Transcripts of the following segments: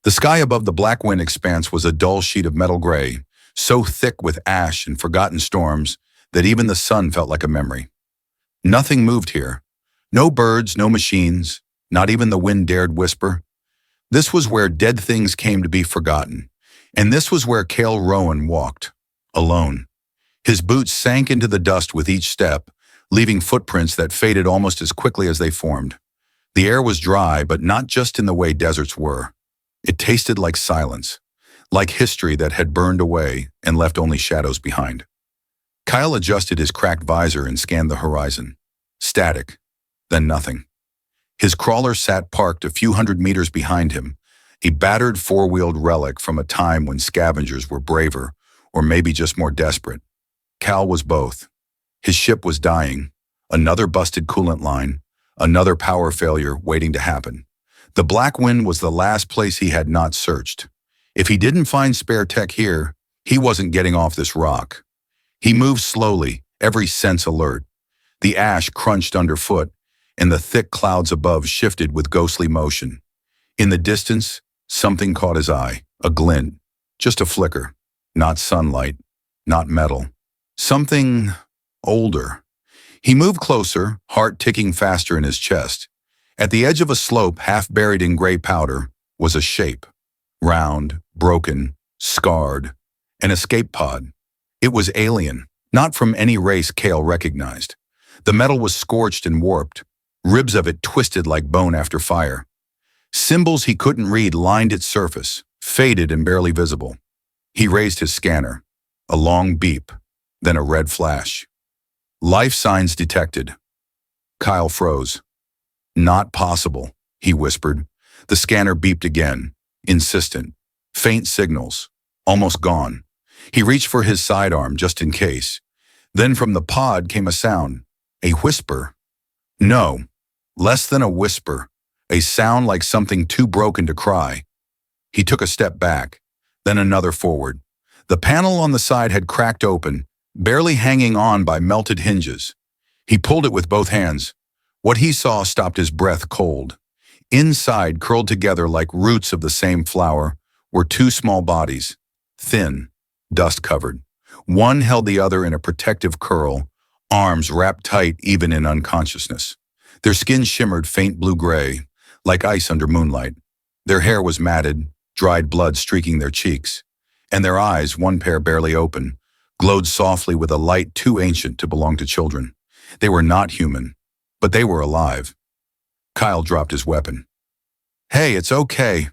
The sky above the black wind expanse was a dull sheet of metal gray, so thick with ash and forgotten storms that even the sun felt like a memory. Nothing moved here. No birds, no machines, not even the wind dared whisper. This was where dead things came to be forgotten, and this was where Kael Rowan walked, alone. His boots sank into the dust with each step, leaving footprints that faded almost as quickly as they formed. The air was dry, but not just in the way deserts were. It tasted like silence, like history that had burned away and left only shadows behind. Kael adjusted his cracked visor and scanned the horizon. Static, then nothing. His crawler sat parked a few hundred meters behind him, a battered four-wheeled relic from a time when scavengers were braver, or maybe just more desperate. Kael was both. His ship was dying, another busted coolant line, another power failure waiting to happen. The black wind was the last place he had not searched. If he didn't find spare tech here, he wasn't getting off this rock. He moved slowly, every sense alert. The ash crunched underfoot, and the thick clouds above shifted with ghostly motion. In the distance, something caught his eye, a glint, just a flicker. Not sunlight, not metal. Something older. He moved closer, heart ticking faster in his chest. At the edge of a slope half buried in gray powder was a shape. Round, broken, scarred. An escape pod. It was alien, not from any race Kael recognized. The metal was scorched and warped, ribs of it twisted like bone after fire. Symbols he couldn't read lined its surface, faded and barely visible. He raised his scanner. A long beep, then a red flash. Life signs detected. Kael froze. Not possible, he whispered. The scanner beeped again, insistent. Faint signals, almost gone. He reached for his sidearm just in case. Then from the pod came a sound, a whisper. No, less than a whisper, a sound like something too broken to cry. He took a step back, then another forward. The panel on the side had cracked open, barely hanging on by melted hinges. He pulled it with both hands. What he saw stopped his breath cold. Inside, curled together like roots of the same flower, were two small bodies, thin, dust-covered. One held the other in a protective curl, arms wrapped tight even in unconsciousness. Their skin shimmered faint blue-gray, like ice under moonlight. Their hair was matted, dried blood streaking their cheeks. And their eyes, one pair barely open, glowed softly with a light too ancient to belong to children. They were not human, but they were alive. Kael dropped his weapon. "Hey, it's okay.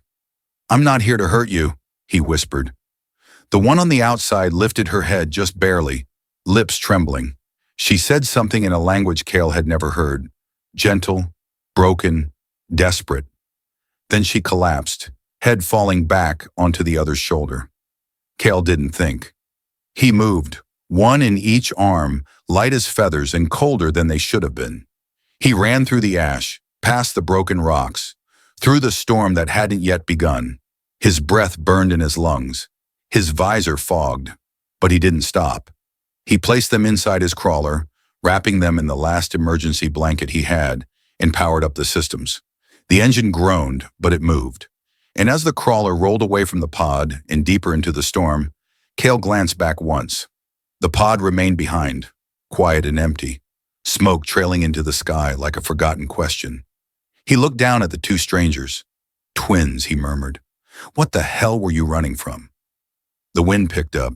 I'm not here to hurt you," he whispered. The one on the outside lifted her head just barely, lips trembling. She said something in a language Kael had never heard. Gentle, broken, desperate. Then she collapsed, head falling back onto the other's shoulder. Kael didn't think. He moved, one in each arm, light as feathers and colder than they should have been. He ran through the ash, past the broken rocks, through the storm that hadn't yet begun. His breath burned in his lungs, his visor fogged, but he didn't stop. He placed them inside his crawler, wrapping them in the last emergency blanket he had, and powered up the systems. The engine groaned, but it moved. And as the crawler rolled away from the pod and deeper into the storm, Kael glanced back once. The pod remained behind, quiet and empty, smoke trailing into the sky like a forgotten question. He looked down at the two strangers. "Twins," he murmured. "What the hell were you running from?" The wind picked up,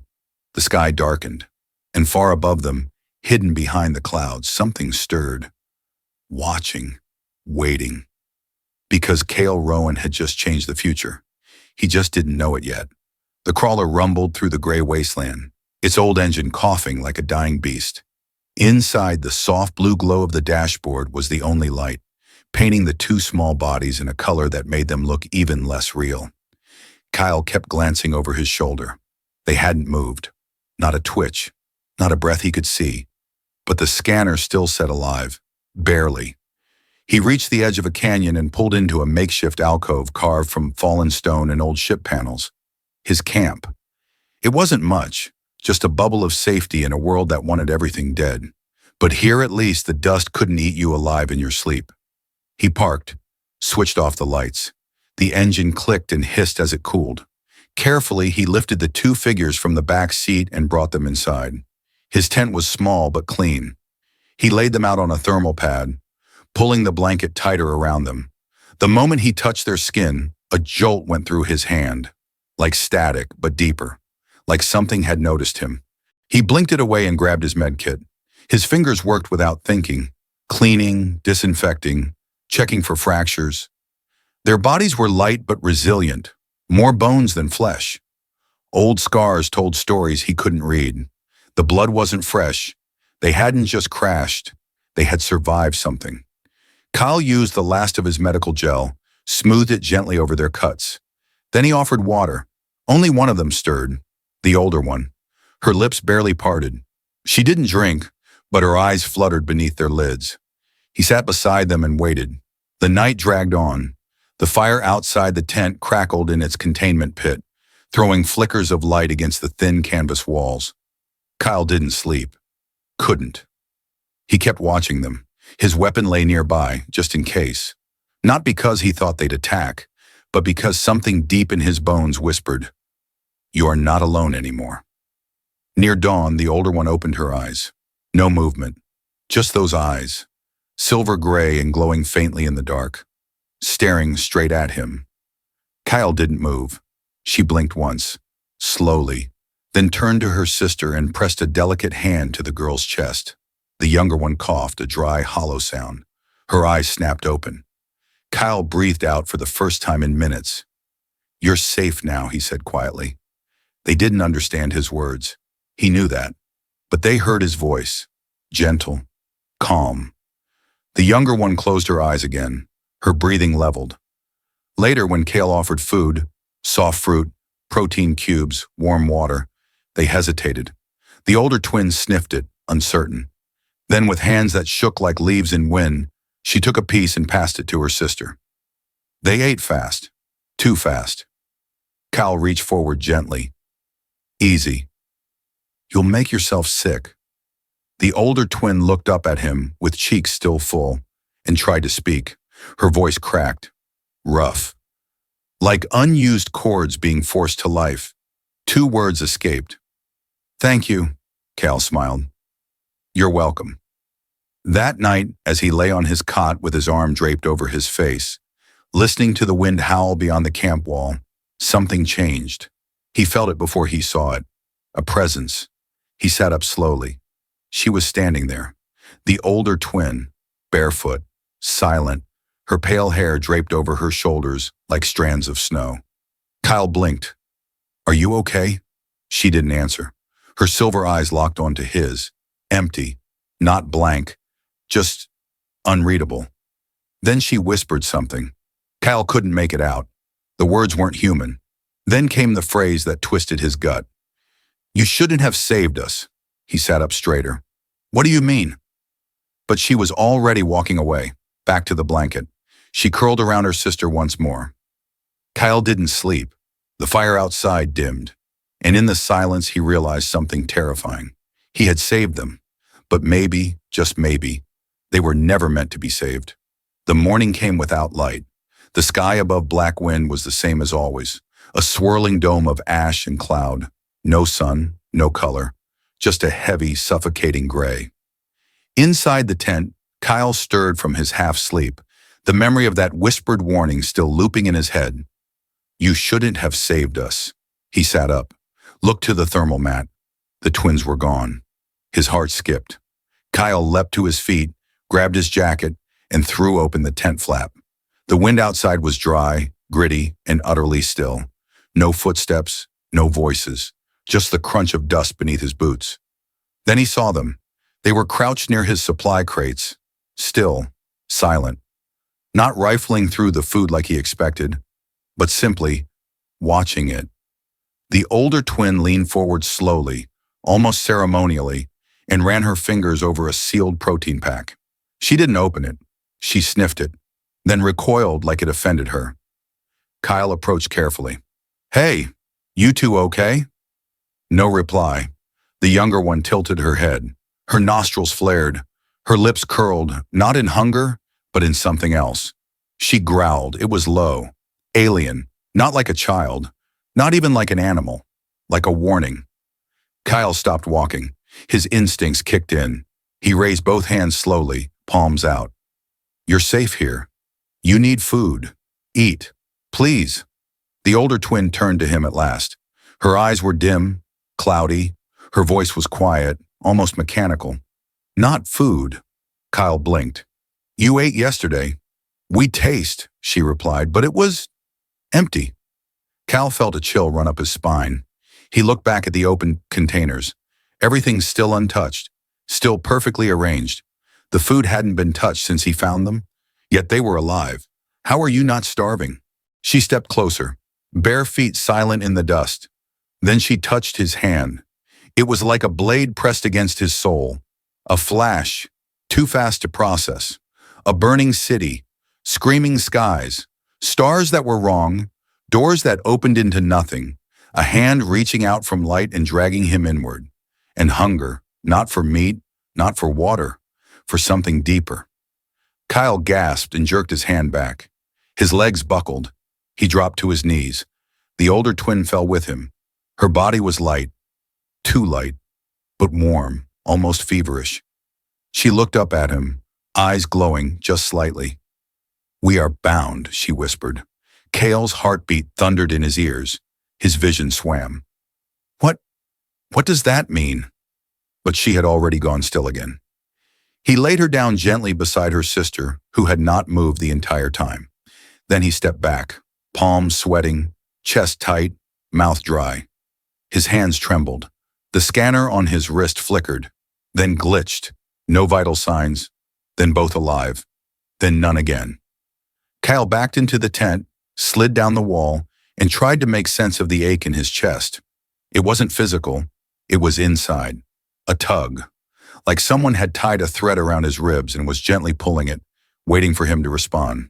the sky darkened, and far above them, hidden behind the clouds, something stirred. Watching, waiting. Because Kael Rowan had just changed the future. He just didn't know it yet. The crawler rumbled through the gray wasteland, its old engine coughing like a dying beast. Inside, the soft blue glow of the dashboard was the only light, painting the two small bodies in a color that made them look even less real. Kael kept glancing over his shoulder. They hadn't moved. Not a twitch, not a breath he could see. But the scanner still said alive, barely. He reached the edge of a canyon and pulled into a makeshift alcove carved from fallen stone and old ship panels. His camp. It wasn't much, just a bubble of safety in a world that wanted everything dead. But here at least the dust couldn't eat you alive in your sleep. He parked, switched off the lights. The engine clicked and hissed as it cooled. Carefully, he lifted the two figures from the back seat and brought them inside. His tent was small but clean. He laid them out on a thermal pad, pulling the blanket tighter around them. The moment he touched their skin, a jolt went through his hand, like static but deeper, like something had noticed him. He blinked it away and grabbed his med kit. His fingers worked without thinking, cleaning, disinfecting, checking for fractures. Their bodies were light but resilient, more bones than flesh. Old scars told stories he couldn't read. The blood wasn't fresh. They hadn't just crashed. They had survived something. Kael used the last of his medical gel, smoothed it gently over their cuts. Then he offered water. Only one of them stirred, the older one. Her lips barely parted. She didn't drink, but her eyes fluttered beneath their lids. He sat beside them and waited. The night dragged on. The fire outside the tent crackled in its containment pit, throwing flickers of light against the thin canvas walls. Kael didn't sleep. Couldn't. He kept watching them. His weapon lay nearby, just in case. Not because he thought they'd attack, but because something deep in his bones whispered, "You are not alone anymore." Near dawn, the older one opened her eyes. No movement. Just those eyes, silver gray and glowing faintly in the dark, staring straight at him. Kael didn't move. She blinked once, slowly, then turned to her sister and pressed a delicate hand to the girl's chest. The younger one coughed, a dry, hollow sound. Her eyes snapped open. Kael breathed out for the first time in minutes. "You're safe now," he said quietly. They didn't understand his words. He knew that. But they heard his voice, gentle, calm. The younger one closed her eyes again, her breathing leveled. Later, when Kael offered food, soft fruit, protein cubes, warm water, they hesitated. The older twin sniffed it, uncertain. Then, with hands that shook like leaves in wind, she took a piece and passed it to her sister. They ate fast, too fast. Kael reached forward gently. "Easy. You'll make yourself sick." The older twin looked up at him with cheeks still full and tried to speak. Her voice cracked, rough, like unused chords being forced to life. Two words escaped. "Thank you," Kael smiled. "You're welcome." That night, as he lay on his cot with his arm draped over his face, listening to the wind howl beyond the camp wall, something changed. He felt it before he saw it. A presence. He sat up slowly. She was standing there. The older twin, barefoot, silent, her pale hair draped over her shoulders like strands of snow. Kael blinked. "Are you okay?" She didn't answer. Her silver eyes locked onto his, empty, not blank, just unreadable. Then she whispered something. Kael couldn't make it out. The words weren't human. Then came the phrase that twisted his gut. "You shouldn't have saved us." He sat up straighter. "What do you mean?" But she was already walking away, back to the blanket. She curled around her sister once more. Kael didn't sleep. The fire outside dimmed, and in the silence he realized something terrifying. He had saved them, but maybe, just maybe, they were never meant to be saved. The morning came without light. The sky above Black Wind was the same as always, a swirling dome of ash and cloud. No sun, no color, just a heavy, suffocating gray. Inside the tent, Kael stirred from his half-sleep, the memory of that whispered warning still looping in his head. "You shouldn't have saved us." He sat up, looked to the thermal mat. The twins were gone. His heart skipped. Kael leapt to his feet, grabbed his jacket, and threw open the tent flap. The wind outside was dry, gritty, and utterly still. No footsteps, no voices, just the crunch of dust beneath his boots. Then he saw them. They were crouched near his supply crates, still, silent, not rifling through the food like he expected, but simply watching it. The older twin leaned forward slowly, almost ceremonially, and ran her fingers over a sealed protein pack. She didn't open it. She sniffed it, then recoiled like it offended her. Kael approached carefully. "Hey, you two okay?" No reply. The younger one tilted her head. Her nostrils flared. Her lips curled, not in hunger, but in something else. She growled. It was low, Alien, not like a child, not even like an animal, like a warning. Kael stopped walking. His instincts kicked in. He raised both hands slowly, palms out. You're safe here. You need food. Eat. Please. The older twin turned to him at last. Her eyes were dim, cloudy. Her voice was quiet, almost mechanical. Not food. Kael blinked. You ate yesterday. We taste, she replied, but it was empty. Kael felt a chill run up his spine. He looked back at the open containers. Everything still untouched, still perfectly arranged. The food hadn't been touched since he found them, yet they were alive. How are you not starving? She stepped closer, bare feet silent in the dust. Then she touched his hand. It was like a blade pressed against his soul. A flash, too fast to process. A burning city, screaming skies, stars that were wrong, doors that opened into nothing, a hand reaching out from light and dragging him inward. And hunger, not for meat, not for water, for something deeper. Kael gasped and jerked his hand back. His legs buckled. He dropped to his knees. The older twin fell with him. Her body was light, too light, but warm, almost feverish. She looked up at him, eyes glowing just slightly. We are bound, she whispered. Kael's heartbeat thundered in his ears. His vision swam. What does that mean? But she had already gone still again. He laid her down gently beside her sister, who had not moved the entire time. Then he stepped back, palms sweating, chest tight, mouth dry. His hands trembled. The scanner on his wrist flickered, then glitched. No vital signs, then both alive, then none again. Kael backed into the tent, slid down the wall, and tried to make sense of the ache in his chest. It wasn't physical, it was inside. A tug, like someone had tied a thread around his ribs and was gently pulling it, waiting for him to respond.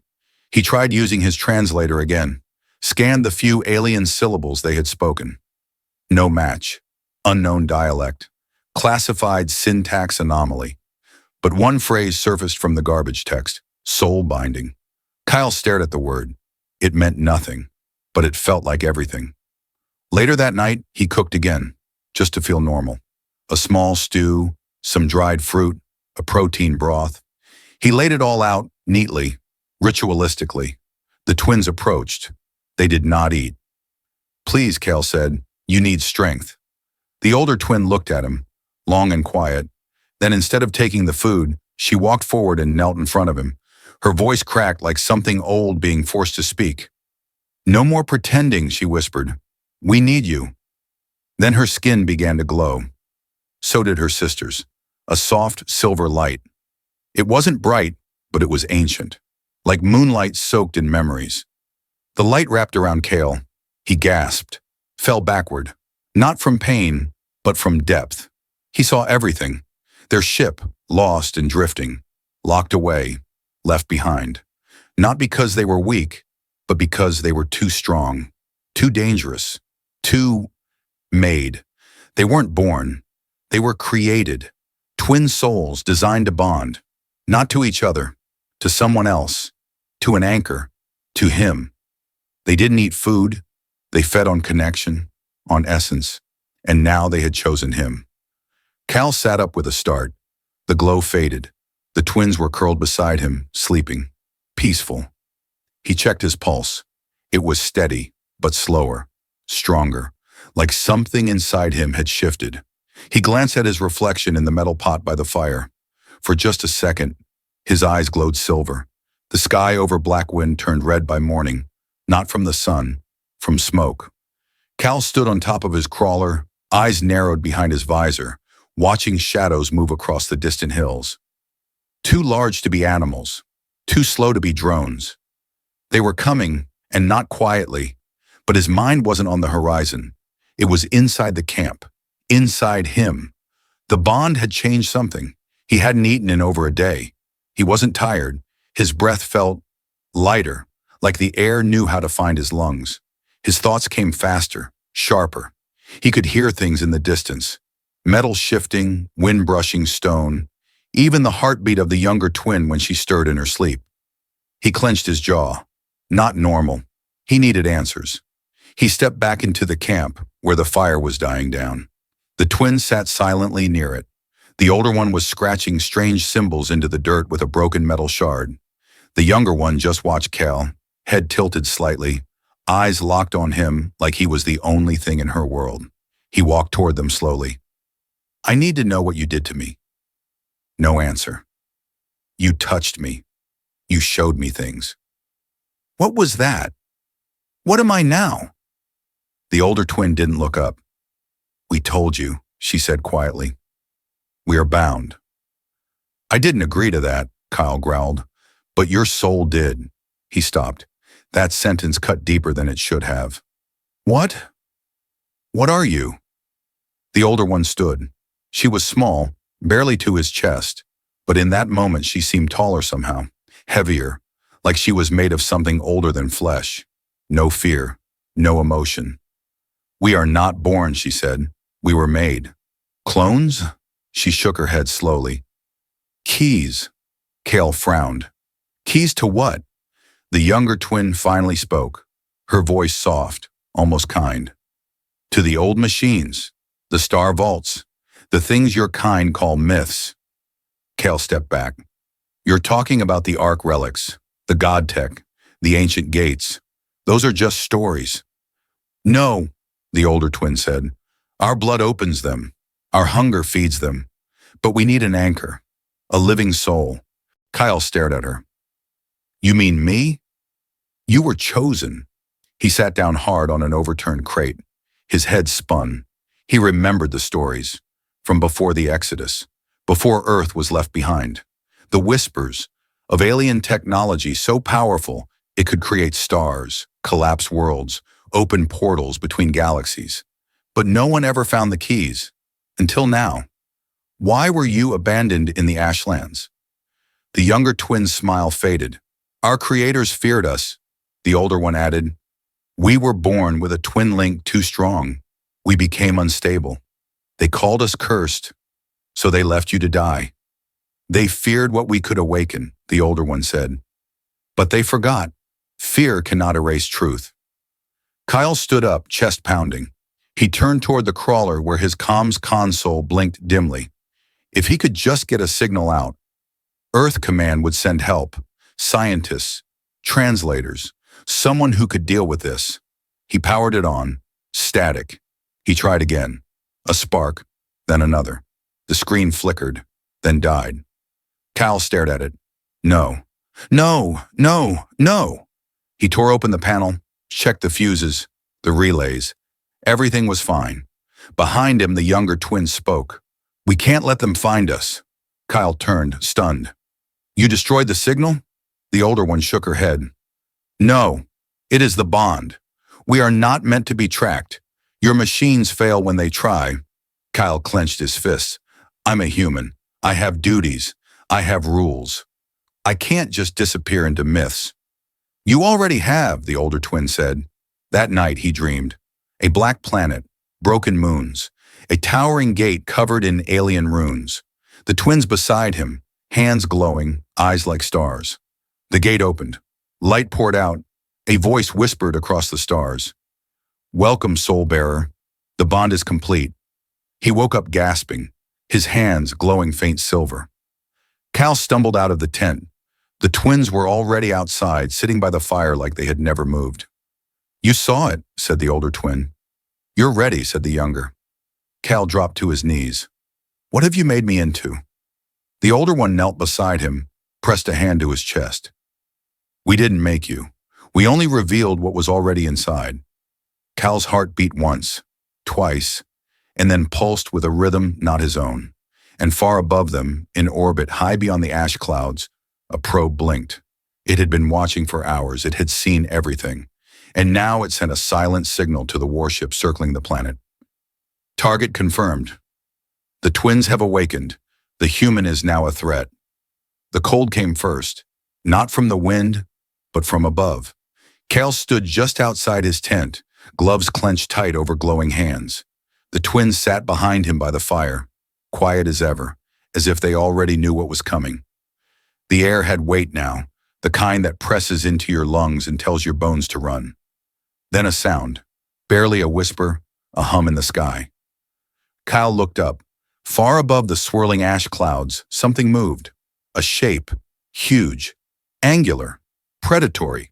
He tried using his translator again, scanned the few alien syllables they had spoken. No match, unknown dialect, classified syntax anomaly. But one phrase surfaced from the garbage text, soul binding. Kael stared at the word. It meant nothing, but it felt like everything. Later that night, he cooked again, just to feel normal. A small stew, some dried fruit, a protein broth. He laid it all out neatly, ritualistically. The twins approached. They did not eat. Please, Kael said, you need strength. The older twin looked at him, long and quiet. Then instead of taking the food, she walked forward and knelt in front of him. Her voice cracked like something old being forced to speak. No more pretending, she whispered. We need you. Then her skin began to glow. So did her sister's, a soft silver light. It wasn't bright, but it was ancient, like moonlight soaked in memories. The light wrapped around Kael. He gasped, fell backward, not from pain, but from depth. He saw everything. Their ship, lost and drifting, locked away, left behind. Not because they were weak, but because they were too strong, too dangerous, too made. They weren't born. They were created. Twin souls designed to bond, not to each other, to someone else, to an anchor, to him. They didn't eat food. They fed on connection, on essence, and now they had chosen him. Kael sat up with a start. The glow faded. The twins were curled beside him, sleeping, peaceful. He checked his pulse. It was steady, but slower, stronger, like something inside him had shifted. He glanced at his reflection in the metal pot by the fire. For just a second, his eyes glowed silver. The sky over Blackwind turned red by morning, not from the sun, from smoke. Kael stood on top of his crawler, eyes narrowed behind his visor, watching shadows move across the distant hills. Too large to be animals, too slow to be drones. They were coming, and not quietly, but his mind wasn't on the horizon. It was inside the camp, inside him. The bond had changed something. He hadn't eaten in over a day. He wasn't tired. His breath felt lighter, like the air knew how to find his lungs. His thoughts came faster, sharper. He could hear things in the distance. Metal shifting, wind brushing stone, even the heartbeat of the younger twin when she stirred in her sleep. He clenched his jaw. Not normal. He needed answers. He stepped back into the camp, where the fire was dying down. The twins sat silently near it. The older one was scratching strange symbols into the dirt with a broken metal shard. The younger one just watched Kael, head tilted slightly, eyes locked on him like he was the only thing in her world. He walked toward them slowly. "I need to know what you did to me." No answer. "You touched me. You showed me things." "What was that? What am I now?" The older twin didn't look up. "We told you," she said quietly. "We are bound." "I didn't agree to that," Kael growled. "But your soul did." He stopped. That sentence cut deeper than it should have. "What? What are you?" The older one stood. She was small, barely to his chest, but in that moment she seemed taller somehow, heavier, like she was made of something older than flesh. No fear, no emotion. "We are not born," she said. "We were made." "Clones?" She shook her head slowly. "Keys." Kael frowned. "Keys to what?" The younger twin finally spoke, her voice soft, almost kind. "To the old machines, the star vaults, the things your kind call myths." Kael stepped back. "You're talking about the Ark relics, the God tech, the ancient gates. Those are just stories." "No," the older twin said. "Our blood opens them. Our hunger feeds them. But we need an anchor, a living soul." Kael stared at her. "You mean me?" "You were chosen." He sat down hard on an overturned crate. His head spun. He remembered the stories from before the Exodus, before Earth was left behind. The whispers of alien technology so powerful it could create stars, collapse worlds, open portals between galaxies. But no one ever found the keys. Until now. "Why were you abandoned in the Ashlands?" The younger twin's smile faded. "Our creators feared us," the older one added. "We were born with a twin link too strong. We became unstable. They called us cursed, so they left you to die." "They feared what we could awaken," the older one said. "But they forgot. Fear cannot erase truth." Kael stood up, chest pounding. He turned toward the crawler where his comms console blinked dimly. If he could just get a signal out, Earth Command would send help, scientists, translators, someone who could deal with this. He powered it on, static. He tried again. A spark, then another. The screen flickered, then died. Kael stared at it. "No, no, no, no." He tore open the panel, checked the fuses, the relays. Everything was fine. Behind him, the younger twin spoke. "We can't let them find us." Kael turned, stunned. "You destroyed the signal?" The older one shook her head. "No, it is the bond. We are not meant to be tracked. Your machines fail when they try." Kael clenched his fists. "I'm a human. I have duties. I have rules. I can't just disappear into myths." "You already have," the older twin said. That night he dreamed. A black planet, broken moons, a towering gate covered in alien runes. The twins beside him, hands glowing, eyes like stars. The gate opened. Light poured out. A voice whispered across the stars. "Welcome, soul bearer. The bond is complete." He woke up gasping, his hands glowing faint silver. Kael stumbled out of the tent. The twins were already outside, sitting by the fire like they had never moved. "You saw it," said the older twin. "You're ready," said the younger. Kael dropped to his knees. "What have you made me into?" The older one knelt beside him, pressed a hand to his chest. "We didn't make you. We only revealed what was already inside." Kael's heart beat once, twice, and then pulsed with a rhythm not his own. And far above them, in orbit high beyond the ash clouds, a probe blinked. It had been watching for hours. It had seen everything. And now it sent a silent signal to the warship circling the planet. "Target confirmed. The twins have awakened. The human is now a threat." The cold came first, not from the wind, but from above. Kael stood just outside his tent, gloves clenched tight over glowing hands. The twins sat behind him by the fire, quiet as ever, as if they already knew what was coming. The air had weight now, the kind that presses into your lungs and tells your bones to run. Then a sound, barely a whisper, a hum in the sky. Kael looked up. Far above the swirling ash clouds, something moved. A shape, huge, angular, predatory.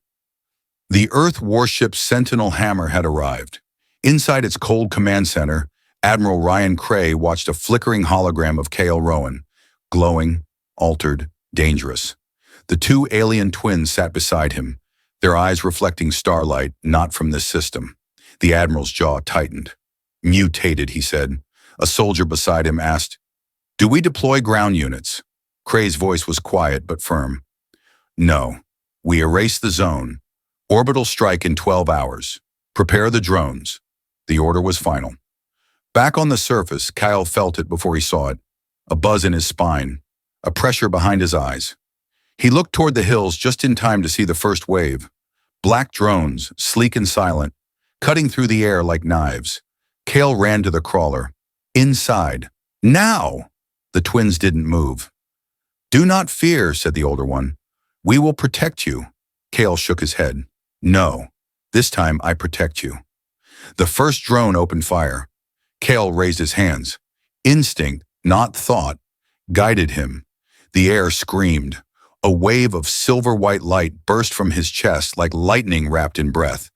The Earth warship Sentinel Hammer had arrived. Inside its cold command center, Admiral Ryan Cray watched a flickering hologram of Kael Rowan, glowing, altered, dangerous. The two alien twins sat beside him, their eyes reflecting starlight not from this system. The Admiral's jaw tightened. Mutated, he said. A soldier beside him asked, "Do we deploy ground units?" Cray's voice was quiet but firm. "No. We erase the zone. Orbital strike in 12 hours. Prepare the drones." The order was final. Back on the surface, Kael felt it before he saw it. A buzz in his spine, a pressure behind his eyes. He looked toward the hills just in time to see the first wave. Black drones, sleek and silent, cutting through the air like knives. Kael ran to the crawler. Inside. Now! The twins didn't move. "Do not fear," said the older one. "We will protect you." Kael shook his head. "No. This time I protect you." The first drone opened fire. Kael raised his hands. Instinct, not thought, guided him. The air screamed. A wave of silver-white light burst from his chest like lightning wrapped in breath.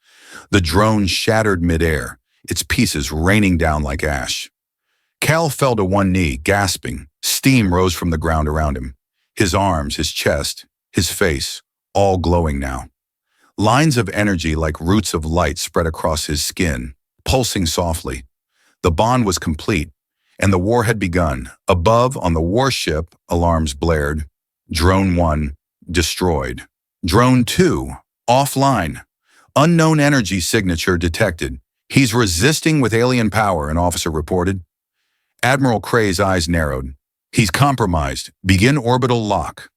The drone shattered midair, its pieces raining down like ash. Kael fell to one knee, gasping. Steam rose from the ground around him. His arms, his chest, his face, all glowing now. Lines of energy like roots of light spread across his skin, pulsing softly. The bond was complete, and the war had begun. Above, on the warship, alarms blared. Drone 1, destroyed. Drone 2, offline. Unknown energy signature detected. "He's resisting with alien power," an officer reported. Admiral Cray's eyes narrowed. "He's compromised. Begin orbital lock."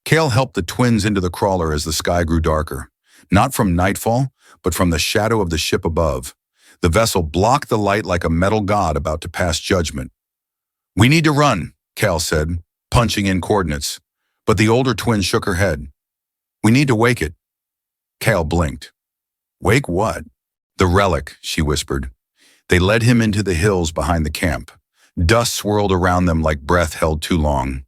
Kael helped the twins into the crawler as the sky grew darker. Not from nightfall, but from the shadow of the ship above. The vessel blocked the light like a metal god about to pass judgment. "We need to run," Kael said, punching in coordinates. But the older twin shook her head. "We need to wake it." Kael blinked. "Wake what?" "The relic," she whispered. They led him into the hills behind the camp. Dust swirled around them like breath held too long.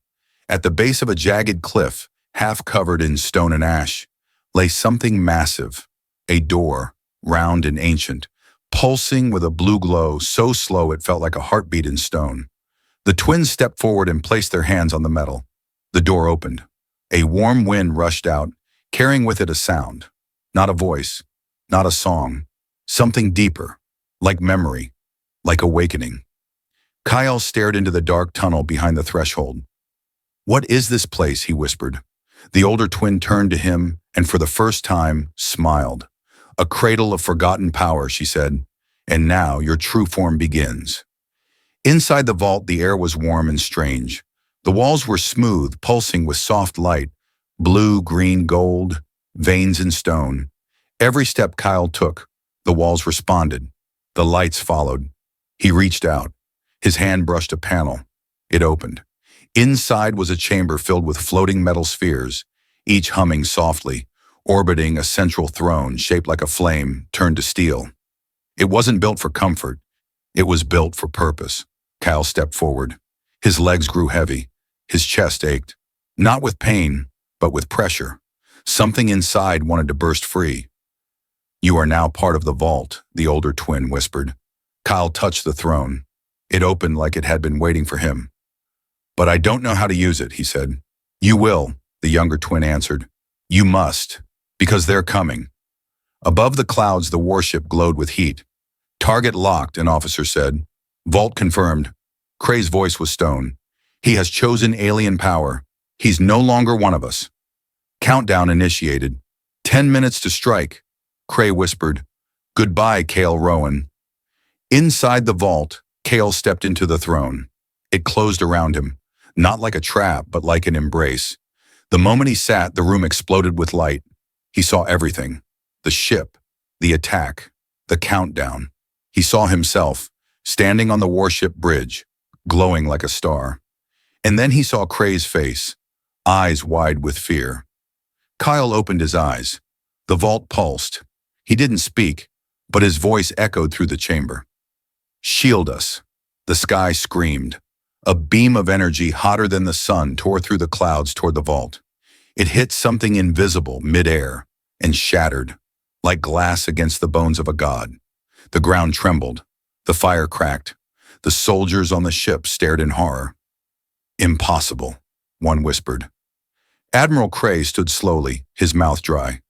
At the base of a jagged cliff, half covered in stone and ash, lay something massive. A door, round and ancient, pulsing with a blue glow so slow it felt like a heartbeat in stone. The twins stepped forward and placed their hands on the metal. The door opened. A warm wind rushed out, carrying with it a sound. Not a voice, not a song. Something deeper, like memory, like awakening. Kael stared into the dark tunnel behind the threshold. "What is this place?" he whispered. The older twin turned to him and for the first time smiled. "A cradle of forgotten power," she said. "And now your true form begins." Inside the vault, the air was warm and strange. The walls were smooth, pulsing with soft light, blue, green, gold, veins in stone. Every step Kael took, the walls responded. The lights followed. He reached out. His hand brushed a panel. It opened. Inside was a chamber filled with floating metal spheres, each humming softly, orbiting a central throne shaped like a flame turned to steel. It wasn't built for comfort. It was built for purpose. Kael stepped forward. His legs grew heavy. His chest ached. Not with pain, but with pressure. Something inside wanted to burst free. "You are now part of the vault," the older twin whispered. Kael touched the throne. It opened like it had been waiting for him. "But I don't know how to use it," he said. "You will," the younger twin answered. "You must, because they're coming." Above the clouds, the warship glowed with heat. "Target locked," an officer said. "Vault confirmed." Cray's voice was stone. "He has chosen alien power. He's no longer one of us." Countdown initiated. 10 minutes to strike. Cray whispered, "Goodbye, Kael Rowan." Inside the vault, Kael stepped into the throne. It closed around him, not like a trap, but like an embrace. The moment he sat, the room exploded with light. He saw everything. The ship, the attack, the countdown. He saw himself, standing on the warship bridge, glowing like a star. And then he saw Cray's face, eyes wide with fear. Kael opened his eyes. The vault pulsed. He didn't speak, but his voice echoed through the chamber. Shield us. The sky screamed. A beam of energy hotter than the sun tore through the clouds toward the vault. It hit something invisible mid-air and shattered, like glass against the bones of a god. The ground trembled. The fire cracked. The soldiers on the ship stared in horror. Impossible, one whispered. Admiral Cray stood slowly, his mouth dry.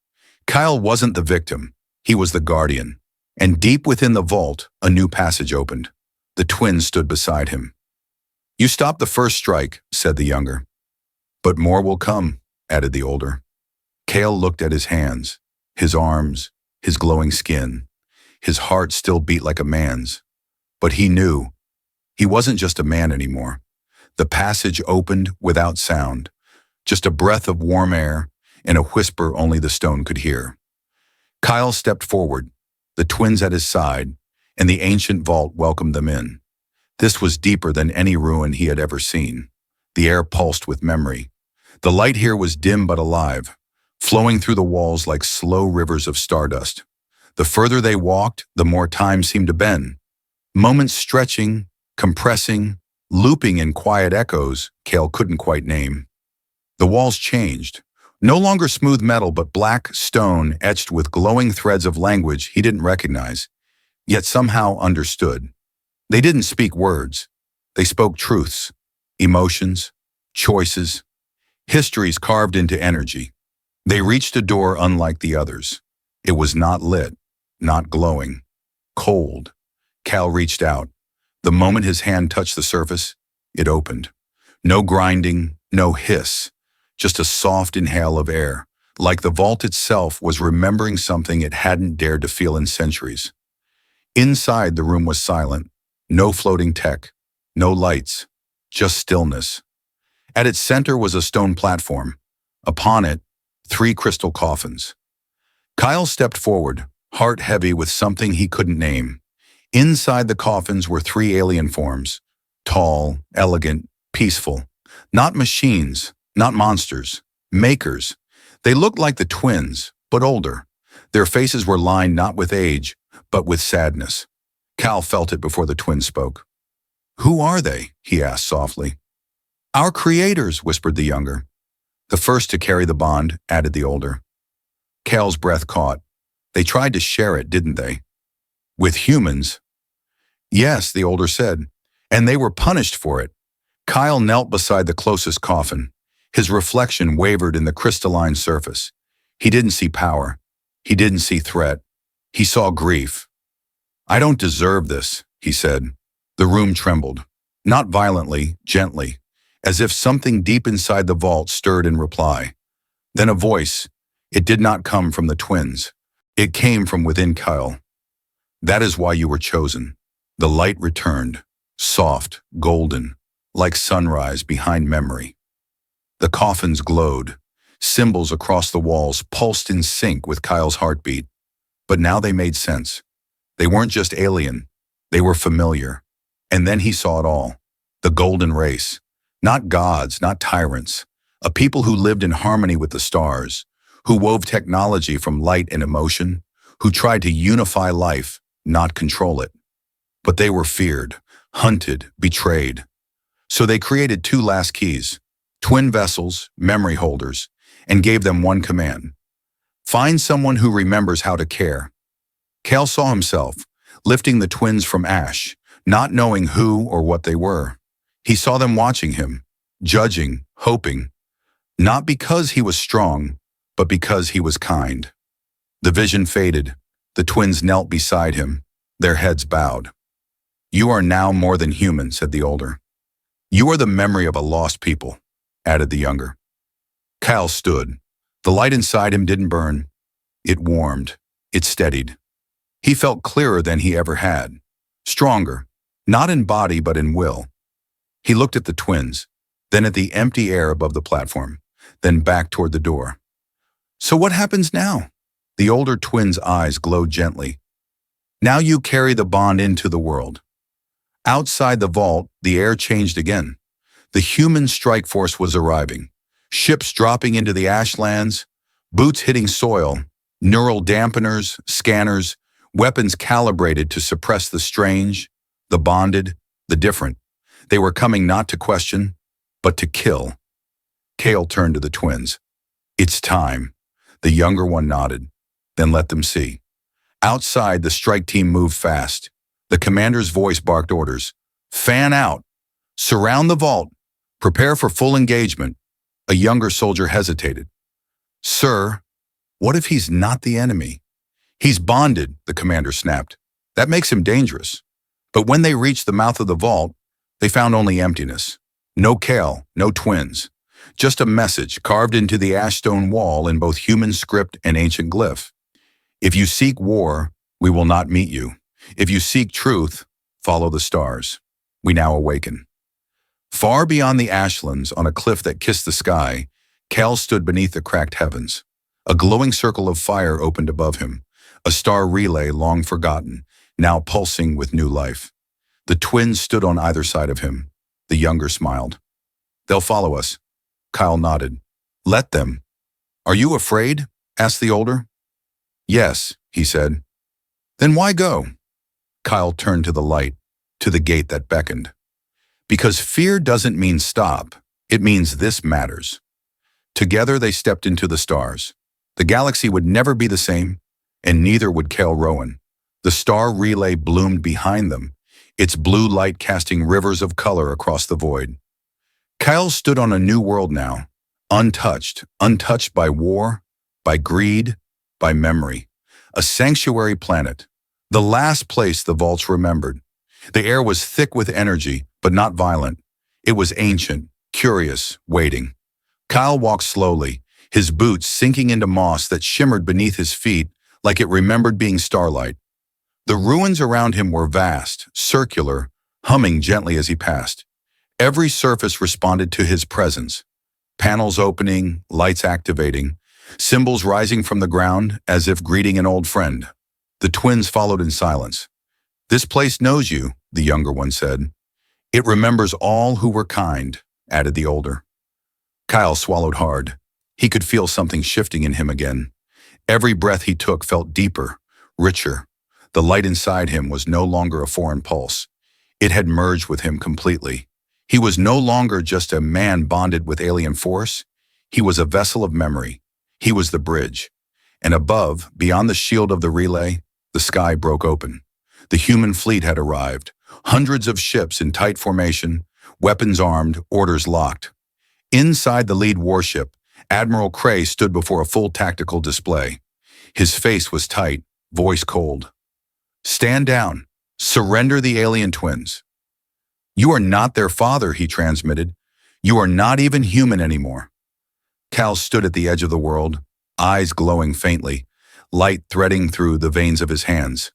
Kael wasn't the victim. He was the guardian. And deep within the vault, a new passage opened. The twins stood beside him. You stopped the first strike, said the younger. But more will come, added the older. Kael looked at his hands, his arms, his glowing skin. His heart still beat like a man's. But he knew he wasn't just a man anymore. The passage opened without sound, just a breath of warm air and a whisper only the stone could hear. Kael stepped forward, the twins at his side, and the ancient vault welcomed them in. This was deeper than any ruin he had ever seen. The air pulsed with memory. The light here was dim but alive, flowing through the walls like slow rivers of stardust. The further they walked, the more time seemed to bend. Moments stretching, compressing, looping in quiet echoes Kael couldn't quite name. The walls changed. No longer smooth metal, but black stone etched with glowing threads of language he didn't recognize, yet somehow understood. They didn't speak words. They spoke truths, emotions, choices, histories carved into energy. They reached a door unlike the others. It was not lit, not glowing, cold. Kael reached out. The moment his hand touched the surface, it opened. No grinding, no hiss, just a soft inhale of air, like the vault itself was remembering something it hadn't dared to feel in centuries. Inside, the room was silent. No floating tech, no lights, just stillness. At its center was a stone platform. Upon it, 3 crystal coffins. Kael stepped forward, heart heavy with something he couldn't name. Inside the coffins were 3 alien forms, tall, elegant, peaceful. Not machines, not monsters, makers. They looked like the twins, but older. Their faces were lined not with age, but with sadness. Kael felt it before the twins spoke. Who are they? He asked softly. Our creators, whispered the younger. The first to carry the bond, added the older. Kael's breath caught. They tried to share it, didn't they? With humans? Yes, the older said, and they were punished for it. Kael knelt beside the closest coffin. His reflection wavered in the crystalline surface. He didn't see power. He didn't see threat. He saw grief. I don't deserve this, he said. The room trembled. Not violently, gently, as if something deep inside the vault stirred in reply. Then a voice. It did not come from the twins. It came from within Kael. That is why you were chosen. The light returned, soft, golden, like sunrise behind memory. The coffins glowed. Symbols across the walls pulsed in sync with Kael's heartbeat. But now they made sense. They weren't just alien. They were familiar. And then he saw it all. The golden race. Not gods, not tyrants. A people who lived in harmony with the stars, who wove technology from light and emotion, who tried to unify life, not control it. But they were feared, hunted, betrayed. So they created 2 last keys, twin vessels, memory holders, and gave them one command. Find someone who remembers how to care. Kael saw himself, lifting the twins from ash, not knowing who or what they were. He saw them watching him, judging, hoping, not because he was strong, but because he was kind. The vision faded. The twins knelt beside him, their heads bowed. You are now more than human, said the older. You are the memory of a lost people, added the younger. Kael stood. The light inside him didn't burn. It warmed. It steadied. He felt clearer than he ever had. Stronger, not in body but in will. He looked at the twins, then at the empty air above the platform, then back toward the door. So what happens now? The older twin's eyes glowed gently. Now you carry the bond into the world. Outside the vault, the air changed again. The human strike force was arriving. Ships dropping into the ashlands, boots hitting soil, Neural dampeners, scanners, weapons calibrated to suppress the strange, the bonded, the different. They were coming not to question, but to kill. Kael turned to the twins. "It's time." The younger one nodded. "Then let them see." Outside, the strike team moved fast. The commander's voice barked orders. "Fan out. Surround the vault. Prepare for full engagement." A younger soldier hesitated. "Sir, what if he's not the enemy?" "He's bonded," the commander snapped. "That makes him dangerous." But when they reached the mouth of the vault, they found only emptiness. No Kael, no twins. Just a message carved into the ash stone wall in both human script and ancient glyph. "If you seek war, we will not meet you. If you seek truth, follow the stars." We now awaken. Far beyond the ashlands, on a cliff that kissed the sky, Kael stood beneath the cracked heavens. A glowing circle of fire opened above him, a star relay long forgotten, now pulsing with new life. The twins stood on either side of him. The younger smiled. "They'll follow us." Kael nodded. "Let them." "Are you afraid?" asked the older. "Yes," he said. "Then why go?" Kael turned to the light, to the gate that beckoned. Because fear doesn't mean stop, it means this matters. Together they stepped into the stars. The galaxy would never be the same, and neither would Kael Rowan. The star relay bloomed behind them, its blue light casting rivers of color across the void. Kael stood on a new world now, untouched by war, by greed, by memory. A sanctuary planet, the last place the vaults remembered. The air was thick with energy, but not violent. It was ancient, curious, waiting. Kael walked slowly, his boots sinking into moss that shimmered beneath his feet like it remembered being starlight. The ruins around him were vast, circular, humming gently as he passed. Every surface responded to his presence. Panels opening, lights activating, symbols rising from the ground as if greeting an old friend. The twins followed in silence. "This place knows you," the younger one said. "It remembers all who were kind," added the older. Kael swallowed hard. He could feel something shifting in him again. Every breath he took felt deeper, richer. The light inside him was no longer a foreign pulse. It had merged with him completely. He was no longer just a man bonded with alien force. He was a vessel of memory. He was the bridge. And above, beyond the shield of the relay, the sky broke open. The human fleet had arrived. Hundreds of ships in tight formation, weapons armed, orders locked. Inside the lead warship, Admiral Cray stood before a full tactical display. His face was tight, voice cold. "Stand down. Surrender the alien twins." "You are not their father," he transmitted. "You are not even human anymore." Kael stood at the edge of the world, eyes glowing faintly, light threading through the veins of his hands.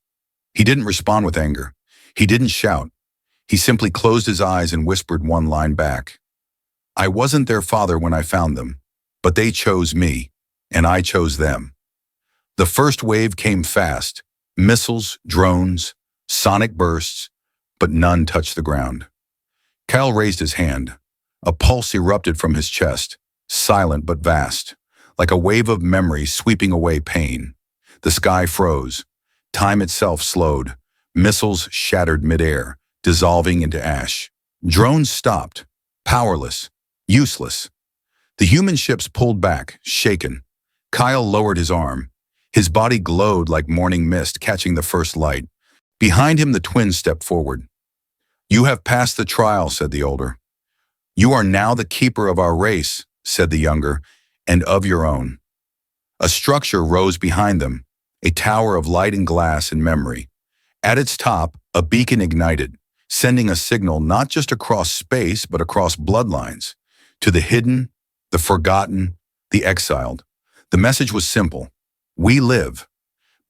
He didn't respond with anger. He didn't shout. He simply closed his eyes and whispered one line back. "I wasn't their father when I found them, but they chose me, and I chose them." The first wave came fast, missiles, drones, sonic bursts, but none touched the ground. Kael raised his hand. A pulse erupted from his chest, silent but vast, like a wave of memory sweeping away pain. The sky froze. Time itself slowed. Missiles shattered midair, dissolving into ash. Drones stopped, powerless, useless. The human ships pulled back, shaken. Kael lowered his arm. His body glowed like morning mist catching the first light. Behind him, the twins stepped forward. "You have passed the trial," said the older. "You are now the keeper of our race," said the younger, "and of your own." A structure rose behind them, a tower of light and glass and memory. At its top, a beacon ignited, sending a signal not just across space but across bloodlines, to the hidden, the forgotten, the exiled. The message was simple. We live.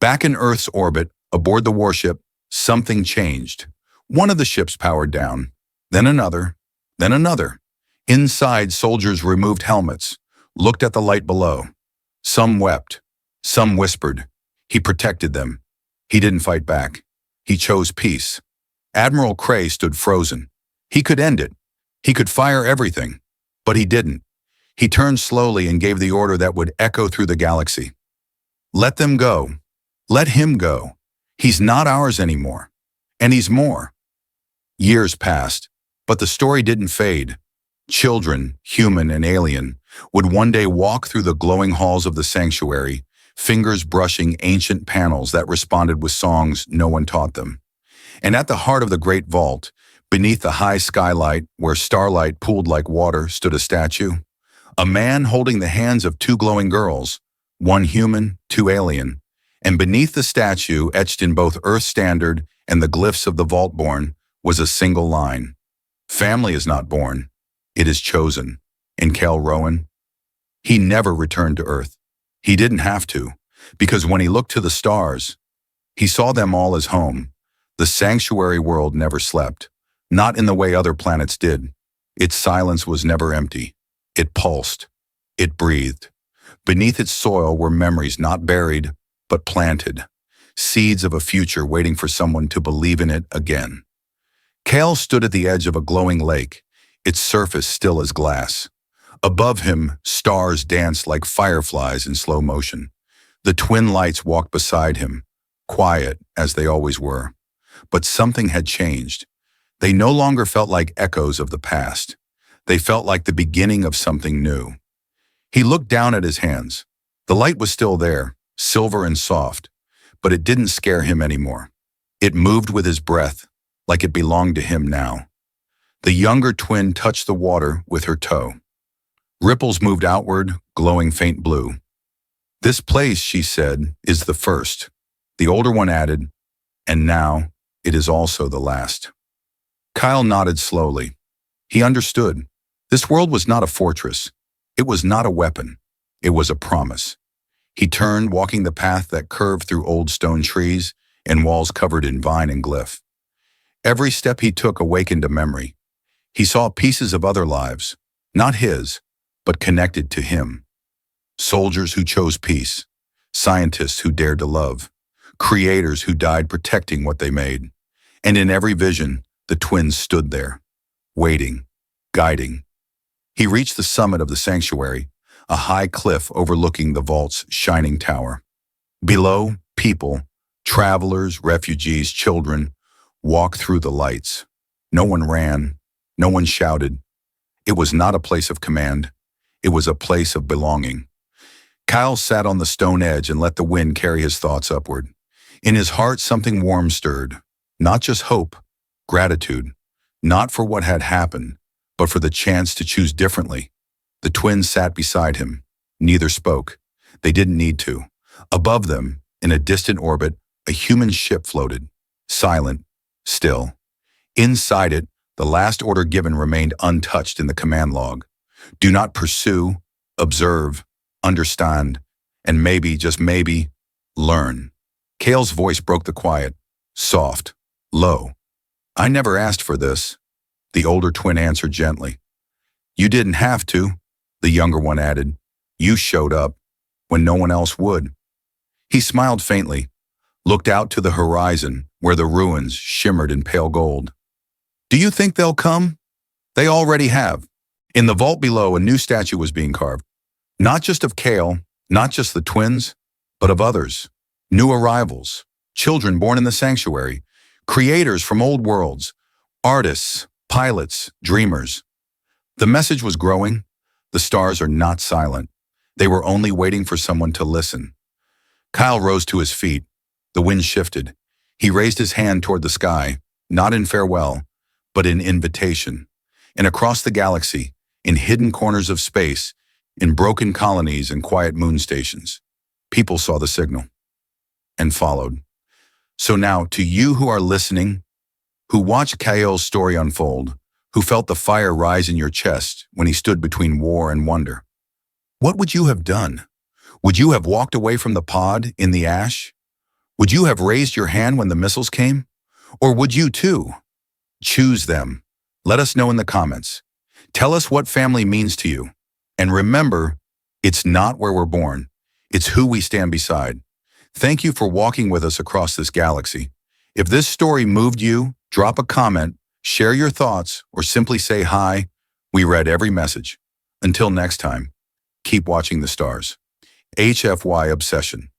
Back in Earth's orbit, aboard the warship, something changed. One of the ships powered down, then another, then another. Inside, soldiers removed helmets, looked at the light below. Some wept, some whispered. He protected them. He didn't fight back. He chose peace. Admiral Cray stood frozen. He could end it. He could fire everything. But he didn't. He turned slowly and gave the order that would echo through the galaxy. Let them go. Let him go. He's not ours anymore. And he's more. Years passed, but the story didn't fade. Children, human and alien, would one day walk through the glowing halls of the sanctuary, fingers brushing ancient panels that responded with songs no one taught them. And at the heart of the great vault, beneath the high skylight where starlight pooled like water, stood a statue. A man holding the hands of two glowing girls, one human, two alien. And beneath the statue, etched in both Earth Standard and the glyphs of the Vault-born, was a single line. Family is not born, it is chosen. In Kael Rowan, he never returned to Earth. He didn't have to, because when he looked to the stars, he saw them all as home. The sanctuary world never slept, not in the way other planets did. Its silence was never empty. It pulsed. It breathed. Beneath its soil were memories not buried, but planted. Seeds of a future waiting for someone to believe in it again. Kael stood at the edge of a glowing lake, its surface still as glass. Above him, stars danced like fireflies in slow motion. The twin lights walked beside him, quiet as they always were. But something had changed. They no longer felt like echoes of the past. They felt like the beginning of something new. He looked down at his hands. The light was still there, silver and soft, but it didn't scare him anymore. It moved with his breath, like it belonged to him now. The younger twin touched the water with her toe. Ripples moved outward, glowing faint blue. "This place," she said, "is the first." The older one added, "And now it is also the last." Kael nodded slowly. He understood. This world was not a fortress. It was not a weapon. It was a promise. He turned, walking the path that curved through old stone trees and walls covered in vine and glyph. Every step he took awakened a memory. He saw pieces of other lives, not his, but connected to him. Soldiers who chose peace, scientists who dared to love, creators who died protecting what they made. And in every vision, the twins stood there, waiting, guiding. He reached the summit of the sanctuary, a high cliff overlooking the vault's shining tower. Below, people, travelers, refugees, children, walked through the lights. No one ran, no one shouted. It was not a place of command. It was a place of belonging. Kael sat on the stone edge and let the wind carry his thoughts upward. In his heart, something warm stirred. Not just hope, gratitude. Not for what had happened, but for the chance to choose differently. The twins sat beside him. Neither spoke. They didn't need to. Above them, in a distant orbit, a human ship floated. Silent, still. Inside it, the last order given remained untouched in the command log. Do not pursue, observe, understand, and maybe, just maybe, learn. Kael's voice broke the quiet, soft, low. "I never asked for this," the older twin answered gently. "You didn't have to," the younger one added. "You showed up when no one else would." He smiled faintly, looked out to the horizon where the ruins shimmered in pale gold. "Do you think they'll come? They already have." In the vault below, a new statue was being carved. Not just of Kael, not just the twins, but of others. New arrivals, children born in the sanctuary, creators from old worlds, artists, pilots, dreamers. The message was growing. The stars are not silent. They were only waiting for someone to listen. Kael rose to his feet. The wind shifted. He raised his hand toward the sky, not in farewell, but in invitation. And across the galaxy, in hidden corners of space, in broken colonies and quiet moon stations, people saw the signal and followed. So now, to you who are listening, who watched Kael's story unfold, who felt the fire rise in your chest when he stood between war and wonder, what would you have done? Would you have walked away from the pod in the ash? Would you have raised your hand when the missiles came? Or would you too? Choose them. Let us know in the comments. Tell us what family means to you. And remember, it's not where we're born. It's who we stand beside. Thank you for walking with us across this galaxy. If this story moved you, drop a comment, share your thoughts, or simply say hi. We read every message. Until next time, keep watching the stars. HFY Obsession.